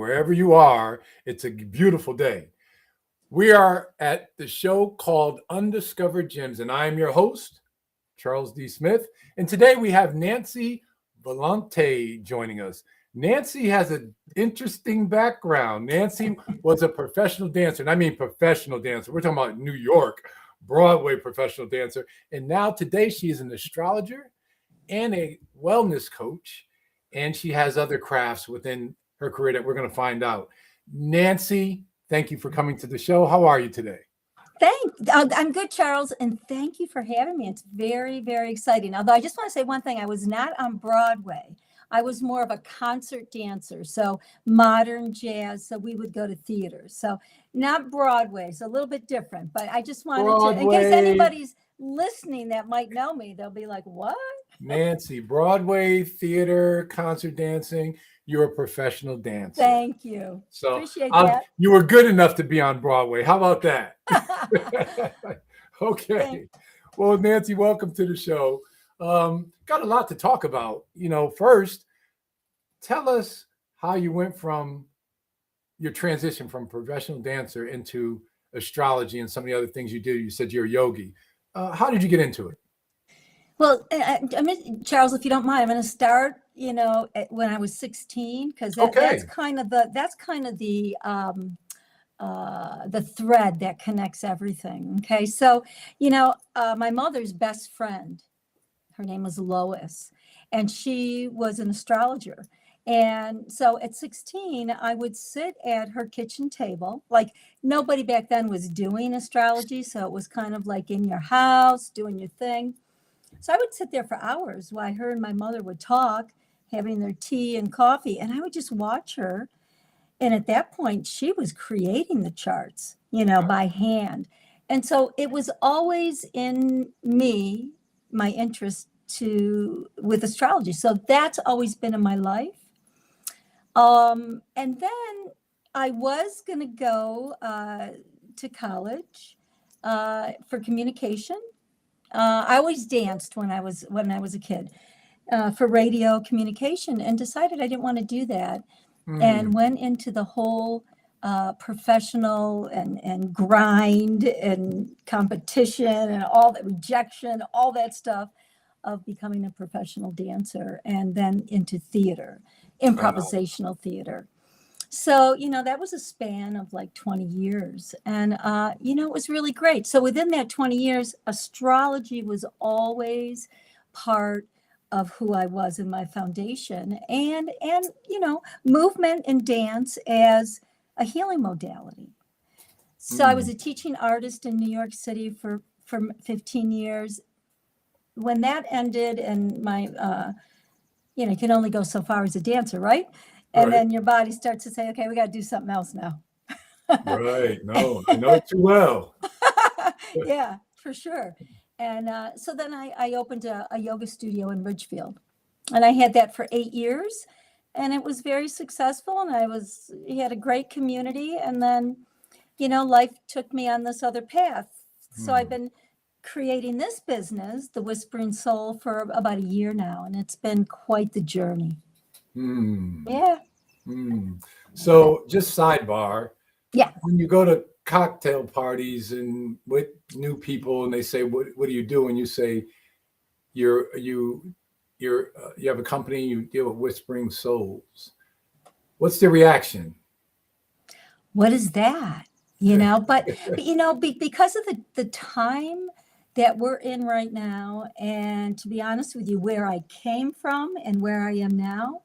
wherever you are, it's a beautiful day. We are at the show called Undiscovered Gems, and I am your host, Charles D. Smith. And today we have Nancy Volante joining us. Nancy has an interesting background. Nancy was a professional dancer, and I mean professional dancer. We're talking about New York, Broadway professional dancer. And now today she is an astrologer and a wellness coach, and she has other crafts within her career that we're going to find out. Nancy, thank you for coming to the show. How are you today? I'm good, Charles, and thank you for having me. It's very, very exciting. Although I just want to say one thing, I was not on Broadway. I was more of a concert dancer, so modern jazz, so we would go to theater. So not Broadway, it's a little bit different, but I just wanted to, in case anybody's listening that might know me, they'll be like, what? Nancy, Broadway, theater, concert dancing. You're a professional dancer. Thank you. So appreciate that. You were good enough to be on Broadway. How about that? Okay. Well, Nancy, welcome to the show. Got a lot to talk about. First, tell us how you went from your transition from professional dancer into astrology and some of the other things you do. You said you're a yogi. How did you get into it? Well, Charles, if you don't mind, I'm going to start, when I was 16, because that's kind of the thread that connects everything. Okay, so my mother's best friend, her name was Lois, and she was an astrologer. And so at 16, I would sit at her kitchen table. Like, nobody back then was doing astrology, so it was kind of like in your house doing your thing. So I would sit there for hours while her and my mother would talk, having their tea and coffee, and I would just watch her. And at that point, she was creating the charts, by hand. And so it was always in me, my interest with astrology. So that's always been in my life. And then I was going to go to college for communication. I always danced when I was a kid for radio communication, and decided I didn't want to do that, and went into the whole professional and grind and competition and all that rejection, all that stuff of becoming a professional dancer, and then into theater, improvisational theater. So, that was a span of like 20 years. And, it was really great. So within that 20 years, astrology was always part of who I was in my foundation, and movement and dance as a healing modality. So I was a teaching artist in New York City for 15 years. When that ended, and my, you can only go so far as a dancer, right? And then your body starts to say, okay, we got to do something else now. Right. No, I know it too well. Yeah, for sure. And so then I opened a yoga studio in Ridgefield. And I had that for 8 years. And it was very successful. And I had a great community. And then, life took me on this other path. So I've been creating this business, The Whispering Soul, for about a year now. And it's been quite the journey. Yeah. So just sidebar. Yeah. When you go to cocktail parties and with new people, and they say, "What do you do?" And you say, you have a company, you deal with whispering souls. What's the reaction? What is that? But because of the time that we're in right now, and to be honest with you, where I came from and where I am now,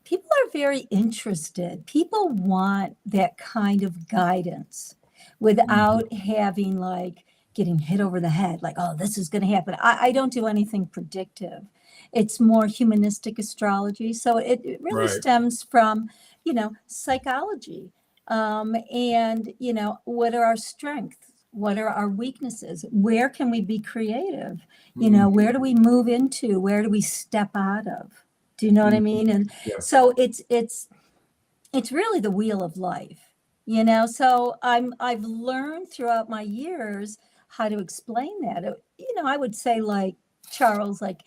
people are very interested. People want that kind of guidance without having like getting hit over the head, like, oh, this is going to happen. I don't do anything predictive. It's more humanistic astrology. So it really stems from, psychology. And, what are our strengths? What are our weaknesses? Where can we be creative? Where do we move into? Where do we step out of? Do you know what I mean? And so it's really the wheel of life, So I've learned throughout my years how to explain that. I would say, like, Charles, like,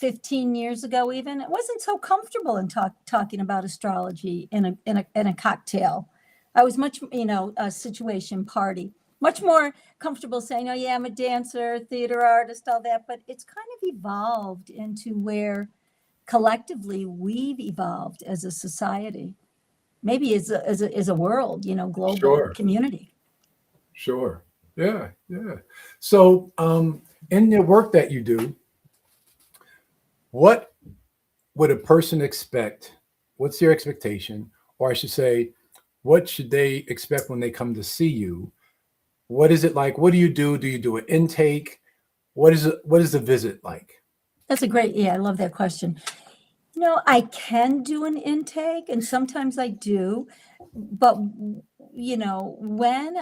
15 years ago, even, I wasn't so comfortable in talking about astrology in a cocktail. I was much, a situation party, much more comfortable saying, oh yeah, I'm a dancer, theater artist, all that. But it's kind of evolved into where collectively we've evolved as a society, maybe as a world, global Sure. community. Sure. Yeah. Yeah. So, in the work that you do, what would a person expect? What's their expectation? Or I should say, what should they expect when they come to see you? What is it like? What do you do? Do you do an intake? What is it? What is the visit like? That's I love that question. I can do an intake and sometimes I do, but when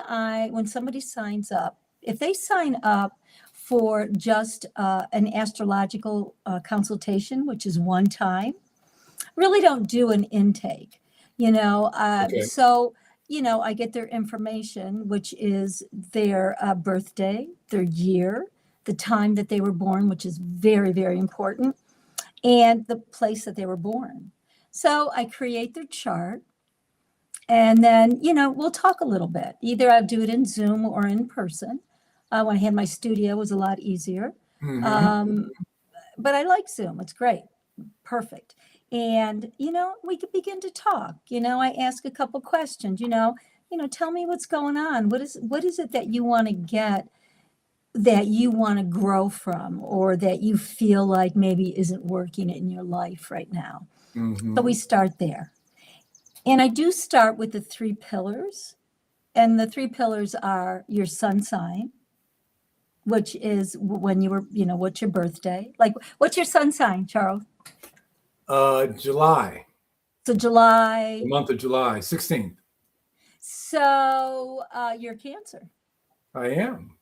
somebody signs up, if they sign up for just an astrological consultation, which is one time, really don't do an intake, Okay. so, I get their information, which is their birthday, their year, the time that they were born, which is very, very important, and the place that they were born. So I create their chart and then, we'll talk a little bit. Either I'll do it in Zoom or in person. When I had my studio, it was a lot easier. Mm-hmm. But I like Zoom. It's great. Perfect. And, we could begin to talk. I ask a couple questions, tell me what's going on. What is it that you want to get, that you want to grow from, or that you feel like maybe isn't working in your life right now? So Mm-hmm. we start there. And I do start with the 3 pillars. And the 3 pillars are your sun sign, which is when you were, what's your birthday? Like, what's your sun sign, Charles? July, So the July. month of July, 16th. So you're Cancer. I am.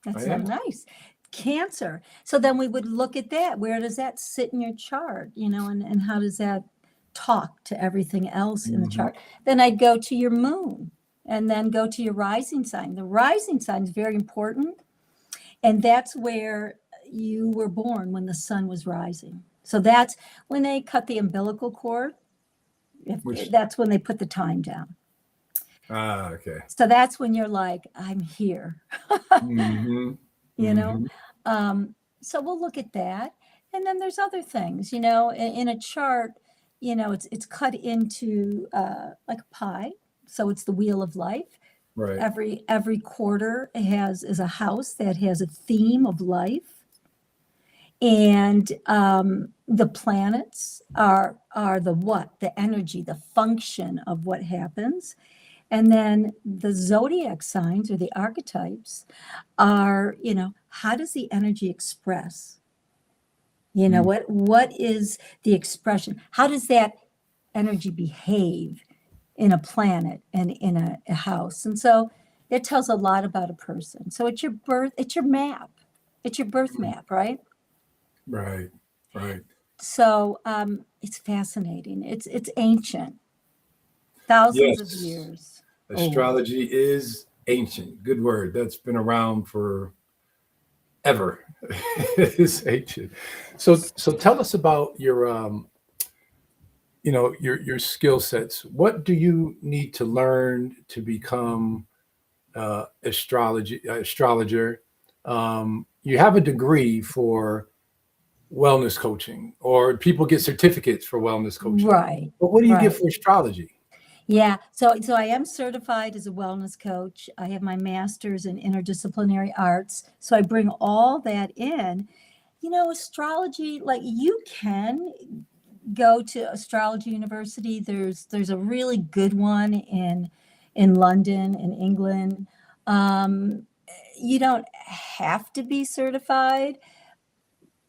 I That's so am. nice. Cancer. So then we would look at that. Where does that sit in your chart? And how does that talk to everything else in the Mm-hmm. chart? Then I'd go to your moon and then go to your rising sign. The rising sign is very important. And that's where you were born, when the sun was rising. So that's when they cut the umbilical cord. Which, That's when they put the time down. okay. So that's when you're like, I'm here. Mm-hmm. you know Mm-hmm. so we'll look at that, and then there's other things, in a chart. It's cut into like a pie, so it's the wheel of life. Right. Every quarter is a house that has a theme of life, and the planets are the energy, the function of what happens. And then the zodiac signs, or the archetypes, are, how does the energy express? Mm. What is the expression? How does that energy behave in a planet and in a house? And so it tells a lot about a person. So it's your map. It's your birth map, right? Right. Right. So it's fascinating. It's ancient, thousands of Yes. years old. Astrology is ancient. Good word. That's been around for ever. It's ancient. So tell us about your skill sets. What do you need to learn to become astrologer? You have a degree for wellness coaching, or people get certificates for wellness coaching. Right, But what do you get right. for astrology? Yeah, so I am certified as a wellness coach. I have my master's in interdisciplinary arts. So I bring all that in. Astrology, like, you can go to astrology university. There's a really good one in London, in England. Um, you don't have to be certified,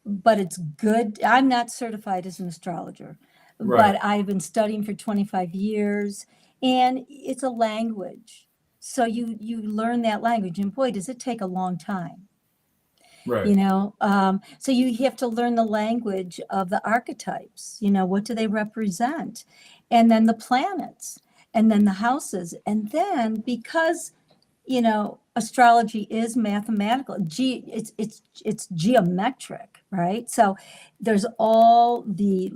but it's good. I'm not certified as an astrologer, Right. but I've been studying for 25 years, and it's a language. So you learn that language, and boy, does it take a long time. Right. So you have to learn the language of the archetypes. What do they represent? And then the planets, and then the houses. And then, because astrology is mathematical. It's geometric, right? So there's all the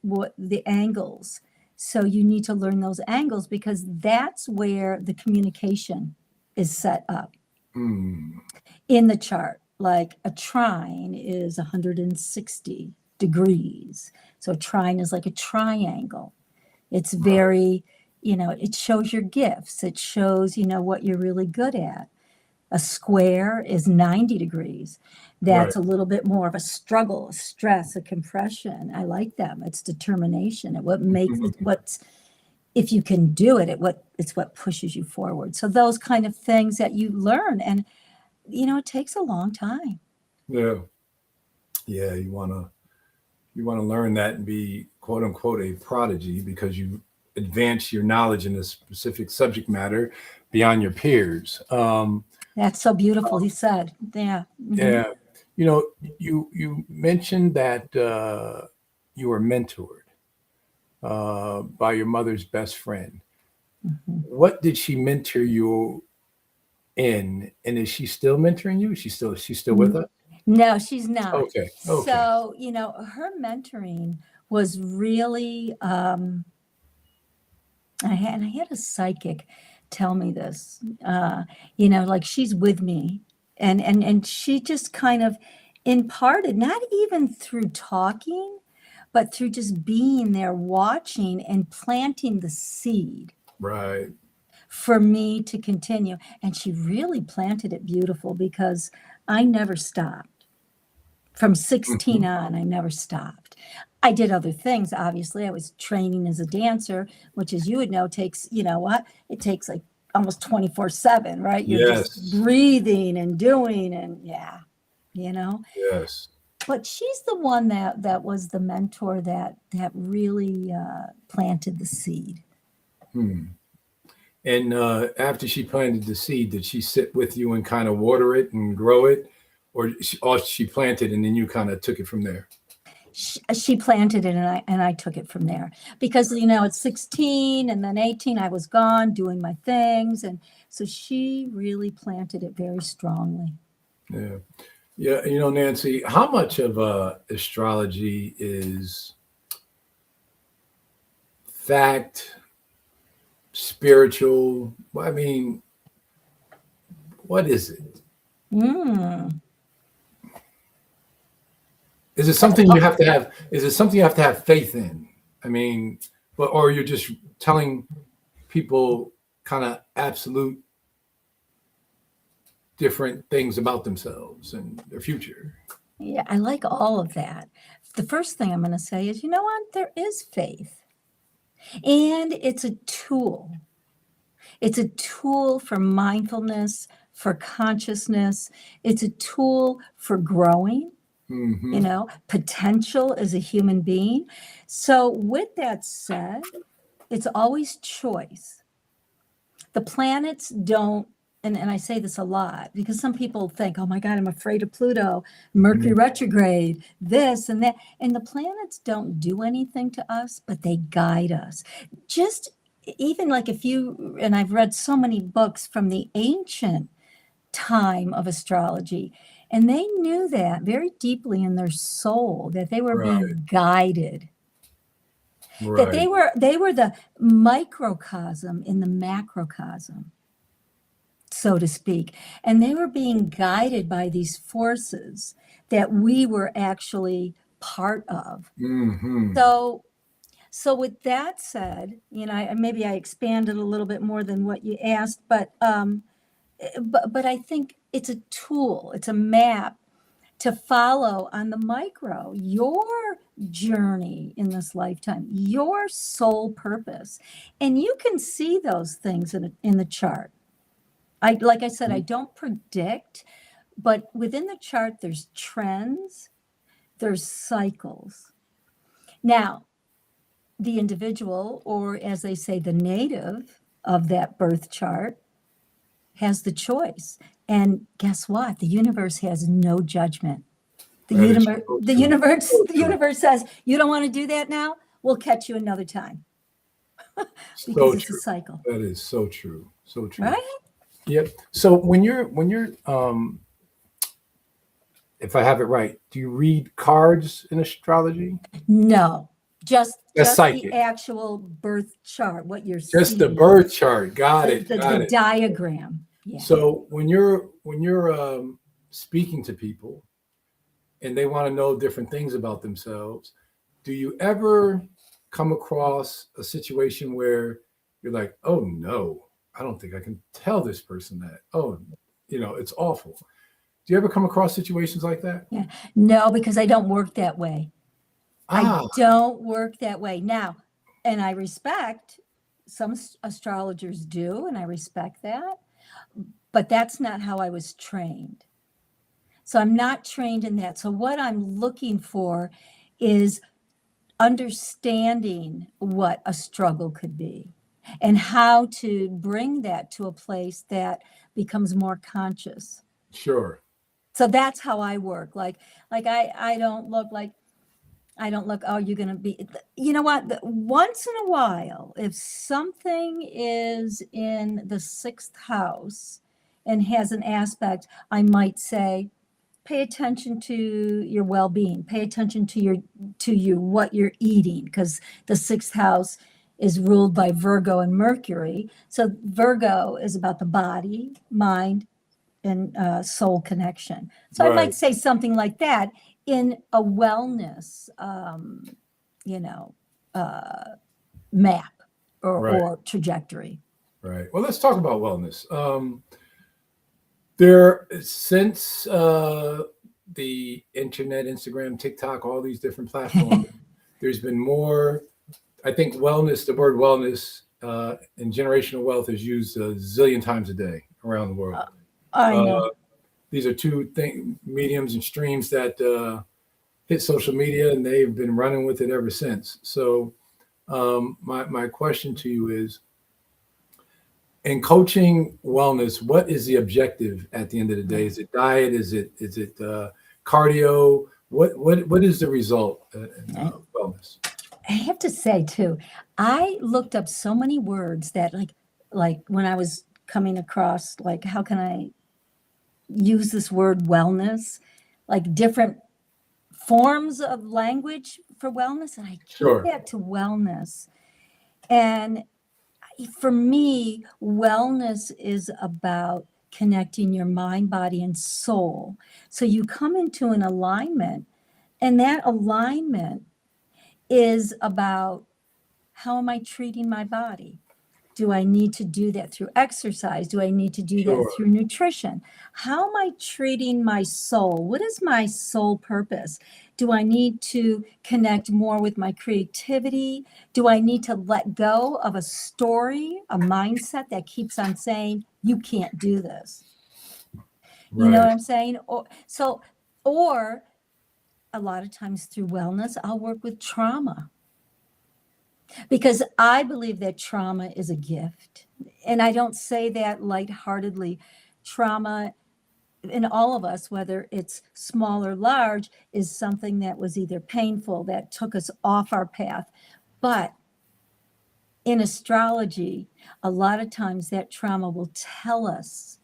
what the angles. So you need to learn those angles because that's where the communication is set up in the chart. Like a trine is 160 degrees. So a trine is like a triangle. It's very, it shows your gifts. It shows, what you're really good at. A square is 90 degrees. That's a little bit more of a struggle, a stress, a compression. I like them. It's determination. What makes if you can do it, it's what pushes you forward. So those kind of things that you learn, and it takes a long time. Yeah. You want to learn that and be quote unquote a prodigy because you advance your knowledge in a specific subject matter beyond your peers. That's so beautiful. He said, yeah. Yeah. You mentioned that you were mentored by your mother's best friend. What did she mentor you in? And is she still mentoring you? She's still with us? No, she's not. Okay. So, her mentoring was really, I had a psychic tell me this, like she's with me and she just kind of imparted, not even through talking, but through just being there, watching and planting the seed. Right. For me to continue. And she really planted it beautiful because I never stopped. From 16 on, I never stopped. I did other things, obviously. I was training as a dancer, which, as you would know, takes, it takes like almost 24/7, right? You're just breathing and doing and Yes. But she's the one that was the mentor that really planted the seed. And after she planted the seed, did she sit with you and kind of water it and grow it? Or she planted and then you kind of took it from there? She planted it and I took it from there because, at 16 and then 18, I was gone doing my things. And so she really planted it very strongly. Yeah. Yeah. Nancy, how much of astrology is fact, spiritual? I mean, what is it? Is it something you have to have? Is it something you have to have faith in? I mean, or you're just telling people kind of absolute different things about themselves and their future? Yeah, I like all of that. The first thing I'm going to say is, there is faith. And it's a tool. It's a tool for mindfulness, for consciousness. It's a tool for growing, potential as a human being. So with that said, it's always choice. The planets don't, and I say this a lot because some people think, oh my God, I'm afraid of Pluto, Mercury retrograde, this and that. And the planets don't do anything to us, but they guide us. Just even like and I've read so many books from the ancient time of astrology, and they knew that very deeply in their soul, that they were being guided. That they were the microcosm in the macrocosm, so to speak. And they were being guided by these forces that we were actually part of. So with that said, maybe I expanded a little bit more than what you asked, but I think it's a tool, it's a map to follow on the micro, your journey in this lifetime, your soul purpose. And you can see those things in the chart. Like I said, I don't predict, but within the chart, there's trends, there's cycles. Now, the individual, or as they say, the native of that birth chart, has the choice. And guess what? The universe has no judgment. The universe says, you don't want to do that now? We'll catch you another time. Because it's a cycle. That is so true. So true. Right? Yep. So when you're if I have it right, do you read cards in astrology? No, just That's the psychic. actual birth chart, what you're Just the seeing, birth chart. Got it. the Got it. diagram. Yeah. So when you're speaking to people and they want to know different things about themselves, do you ever come across a situation where you're like, oh no, I don't think I can tell this person that. Oh, it's awful. Do you ever come across situations like that? Yeah. No, because I don't work that way. I Ah, don't work that way. Now, and I respect some astrologers do, and I respect that, but that's not how I was trained. So I'm not trained in that. So what I'm looking for is understanding what a struggle could be and how to bring that to a place that becomes more conscious. sure. So that's how I work. Like I don't look like I don't look, oh, you're going to be, you know what? Once in a while, if something is in the sixth house and has an aspect, I might say, pay attention to your well-being, pay attention to what you're eating, because the sixth house is ruled by Virgo and Mercury. So Virgo is about the body, mind, and soul connection. So I Right. might say something like that in a wellness, you know, map Right. or trajectory. Right. Well, let's talk about wellness. There since the internet, Instagram, TikTok, all these different platforms, there's been more. I think wellness, the word wellness, and generational wealth is used a zillion times a day around the world. I Uh, know. these are two mediums and streams that hit social media, and they've been running with it ever since. So, my question to you is, in coaching wellness, what is the objective at the end of the day? Is it diet? Is it cardio? What is the result in I wellness? I have to say too, I looked up so many words that like when I was coming across, like, how can I use this word wellness? Like different forms of language for wellness. And I came Sure. back to wellness. And for me, wellness is about connecting your mind, body, and soul. So you come into an alignment, and that alignment is about, how am I treating my body? Do I need to do that through exercise? Do I need to do that Sure. through nutrition? How am I treating my soul? What is my soul purpose? Do I need to connect more with my creativity? Do I need to let go of a story, a mindset that keeps on saying, you can't do this? You know Right. what I'm saying? Or a lot of times through wellness, I'll work with trauma, because I believe that trauma is a gift. And I don't say that lightheartedly. Trauma in all of us, whether it's small or large, is something that was either painful, that took us off our path. But in astrology, a lot of times that trauma will tell us,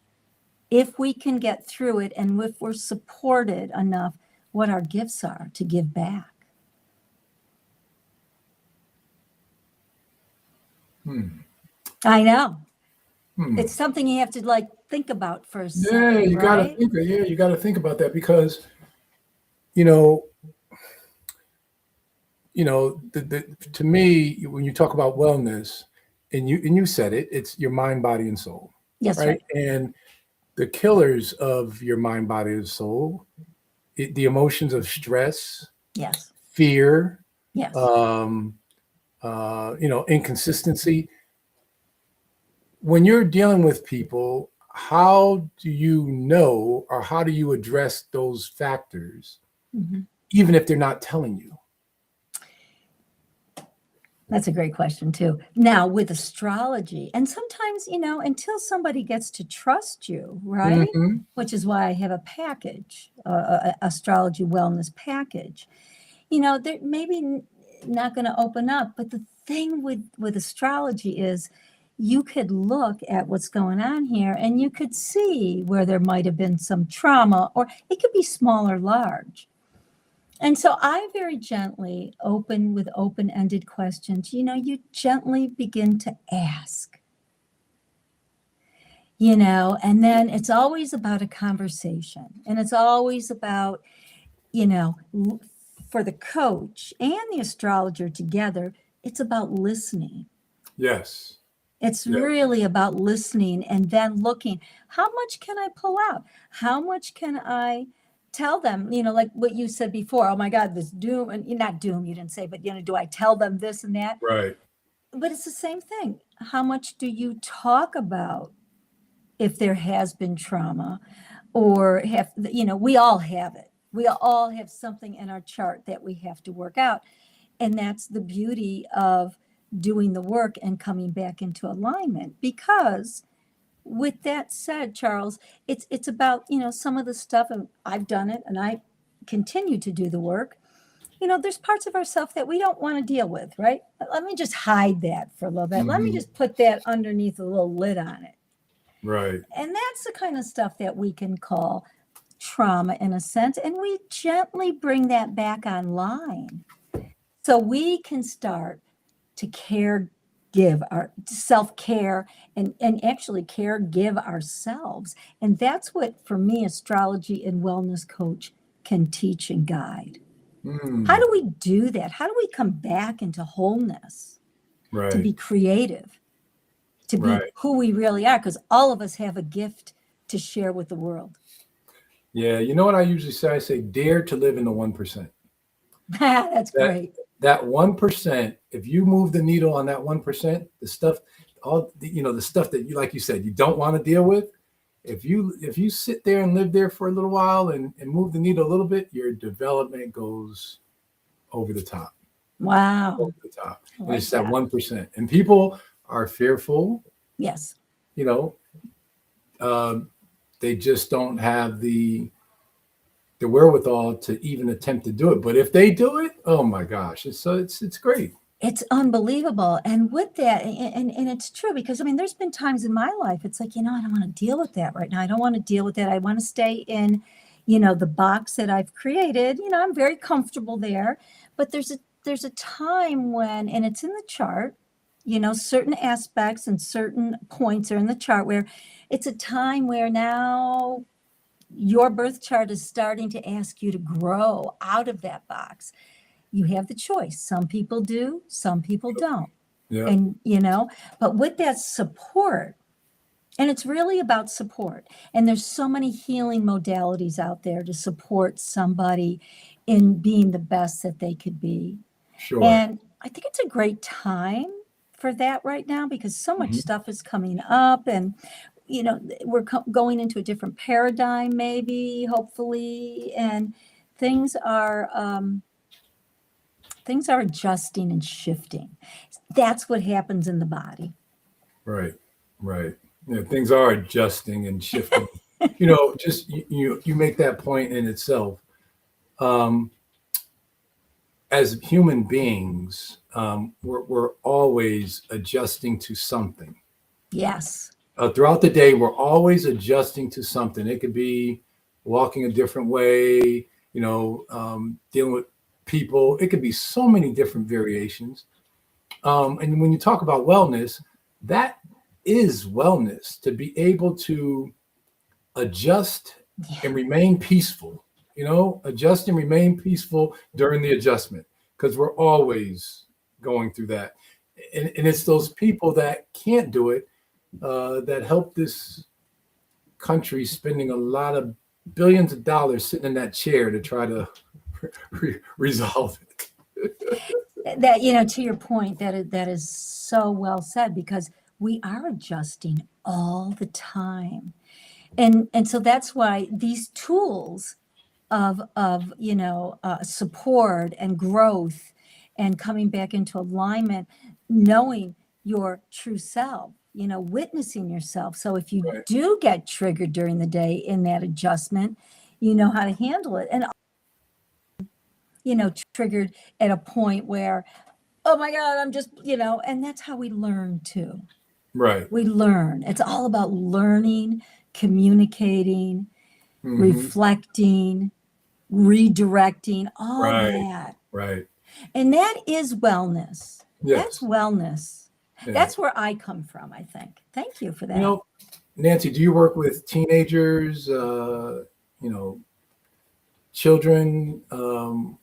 if we can get through it and if we're supported enough, what our gifts are to give back. Hmm. I know. Hmm. It's something you have to like think about for a Yeah, second, right? you gotta think about that because you know, to me, when you talk about wellness, and you said it, it's your mind, body, and soul, Yes, right? right. And the killers of your mind, body, and soul, the emotions of stress, Yes, fear, yes. um, inconsistency. When you're dealing with people, how do you know, or how do you address those factors, Mhm. even if they're not telling you? That's a great question too. Now with astrology, and sometimes, until somebody gets to trust you, right? Hmm. Which is why I have a package, astrology wellness package. They're maybe not going to open up, but the thing with astrology is you could look at what's going on here and you could see where there might have been some trauma, or it could be small or large. And so I very gently open with open-ended questions. You gently begin to ask, and then it's always about a conversation. And it's always about, for the coach and the astrologer together, it's about listening. Yes. It's Yeah. really about listening and then looking, how much can I pull out? How much can I tell them, like what you said before, oh my God, this doom, and not doom, you didn't say, but, do I tell them this and that? Right. But it's the same thing. How much do you talk about if there has been trauma, or we all have it. We all have something in our chart that we have to work out. And that's the beauty of doing the work and coming back into alignment. Because with that said, Charles, it's about, some of the stuff, and I've done it and I continue to do the work. There's parts of ourselves that we don't want to deal with, right? Let me just hide that for a little bit. Let me just put that underneath a little lid on it. Right. And that's the kind of stuff that we can call trauma in a sense. And we gently bring that back online. So we can start to give our self-care and actually give ourselves. And that's what, for me, astrology and wellness coach can teach and guide. How do we do that? How do we come back into wholeness? Right. To be creative, to be Right. who we really are, because all of us have a gift to share with the world. Yeah. You know what I usually say? I say, dare to live in the 1%. That's great. That 1%, if you move the needle on that 1%, the stuff, the stuff that you, like you said, you don't want to deal with, if you sit there and live there for a little while and move the needle a little bit, your development goes over the top. Wow. Over the top. And Like it's that 1%. And people are fearful. Yes. They just don't have the wherewithal to even attempt to do it. But if they do it, oh my gosh, it's great. It's unbelievable. And with that, and it's true, because there's been times in my life, it's like, I don't want to deal with that right now. I don't want to deal with that. I want to stay in, the box that I've created. I'm very comfortable there. But there's a time when, and it's in the chart, certain aspects and certain points are in the chart where it's a time where now your birth chart is starting to ask you to grow out of that box. You have the choice. Some people do, some people don't. Yeah. And, but with that support, and it's really about support. And there's so many healing modalities out there to support somebody in being the best that they could be. Sure. And I think it's a great time for that right now, because so much stuff is coming up, and we're going into a different paradigm, maybe, hopefully, and things are adjusting and shifting. That's what happens in the body. Right. Yeah, things are adjusting and shifting. Just you make that point in itself. As human beings, we're always adjusting to something. Yes. Throughout the day, we're always adjusting to something. It could be walking a different way, dealing with people. It could be so many different variations. And when you talk about wellness, that is wellness, to be able to adjust and remain peaceful, adjust and remain peaceful during the adjustment, because we're always going through that. And it's those people that can't do it that help this country spending a lot of billions of dollars sitting in that chair to try to resolve it. That, to your point, that is so well said, because we are adjusting all the time. And so that's why these tools of support and growth and coming back into alignment, knowing your true self, witnessing yourself. So if you do get triggered during the day in that adjustment, you know how to handle it. And triggered at a point where, oh my God, I'm just, and that's how we learn too. Right. We learn. It's all about learning, communicating, reflecting, redirecting, all Right. that. Right. And that is wellness. That's Yes. wellness. Yeah. That's where I come from, I think. Thank you for You that. know, Nancy, do you work with teenagers, children?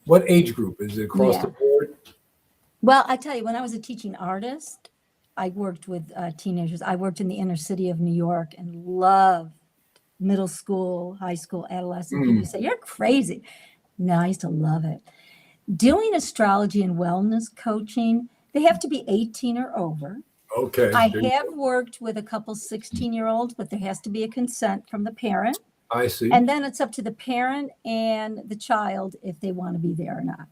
What age group? Is it across Yeah. the board? Well, I tell you, when I was a teaching artist, I worked with teenagers. I worked in the inner city of New York and loved middle school, high school, adolescent. People say, you're crazy. No, I used to love it. Doing astrology and wellness coaching, they have to be 18 or over. Okay. I There you have go. worked with a couple 16-year-olds, but there has to be a consent from the parent. I see. And then it's up to the parent and the child if they want to be there or not,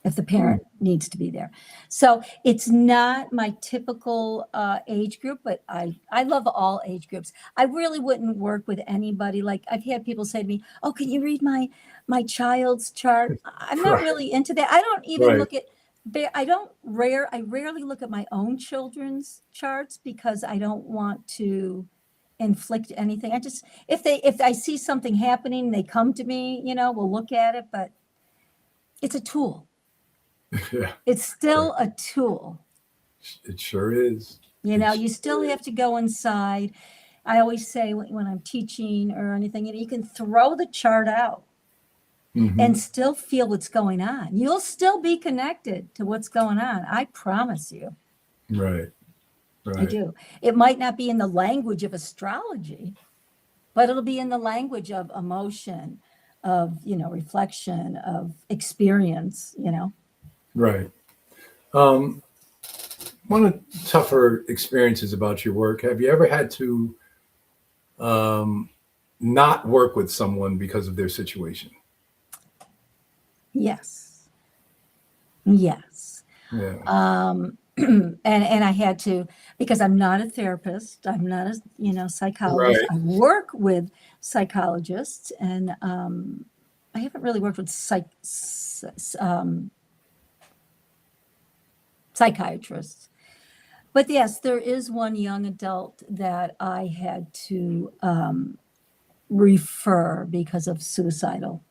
if the parent needs to be there. So it's not my typical age group, but I love all age groups. I really wouldn't work with anybody. Like I've had people say to me, oh, can you read my child's chart? I'm not Right. really into that. I don't even Right. look at, I rarely look at my own children's charts because I don't want to inflict anything. I just, if I see something happening, they come to me, we'll look at it, but it's a tool. Yeah. It's still a tool. It sure is. You still have to go inside. I always say when I'm teaching or anything, you can throw the chart out and still feel what's going on. You'll still be connected to what's going on. I promise you. Right. I Right. do. It might not be in the language of astrology, but it'll be in the language of emotion, of, reflection, of experience, Right. One of the tougher experiences about your work, have you ever had to not work with someone because of their situation? Yes. Yes. Yeah. And I had to, because I'm not a therapist, I'm not a psychologist. Right. I work with psychologists, and I haven't really worked with psychiatrists. But yes, there is one young adult that I had to refer because of suicidal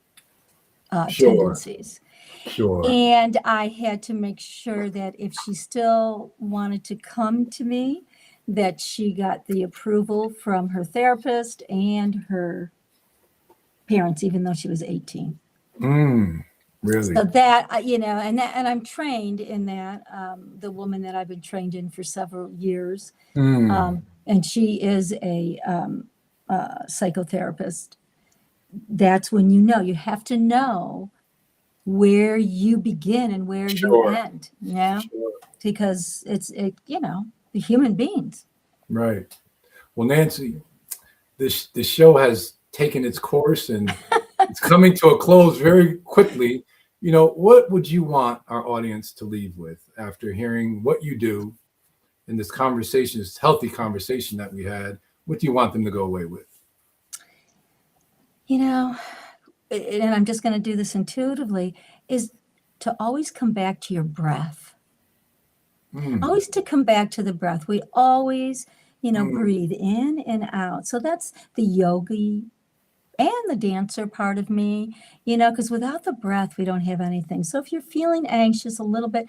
Sure. tendencies. Sure. And I had to make sure that if she still wanted to come to me, that she got the approval from her therapist and her parents, even though she was 18. Really? So that, and I'm trained in that, the woman that I've been trained in for several years. And she is a psychotherapist. That's when you have to know where you begin and where you Sure. end, Sure. because the human beings. Right. Well, Nancy, this show has taken its course and it's coming to a close very quickly. What would you want our audience to leave with after hearing what you do in this conversation, this healthy conversation that we had? What do you want them to go away with? And I'm just going to do this intuitively, is to always come back to your breath. Always to come back to the breath. We always, breathe in and out. So that's the yogi and the dancer part of me, because without the breath, we don't have anything. So if you're feeling anxious a little bit,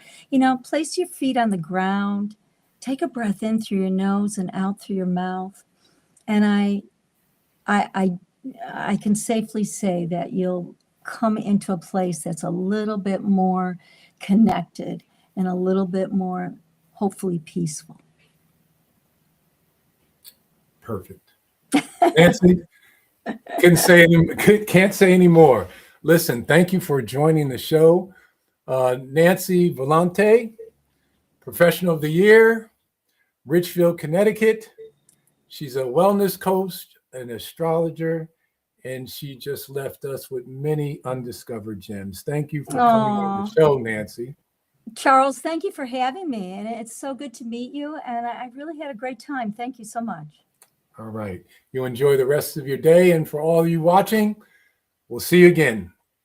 place your feet on the ground, take a breath in through your nose and out through your mouth. And I can safely say that you'll come into a place that's a little bit more connected and a little bit more, hopefully, peaceful. Perfect. Nancy, can't say any more. Listen, thank you for joining the show. Nancy Volante, Professional of the Year, Richfield, Connecticut. She's a wellness coach, an astrologer, and she just left us with many undiscovered gems. Thank you for coming on the show, Nancy. Charles, thank you for having me. And it's so good to meet you. And I really had a great time. Thank you so much. All right. You enjoy the rest of your day. And for all you watching, we'll see you again.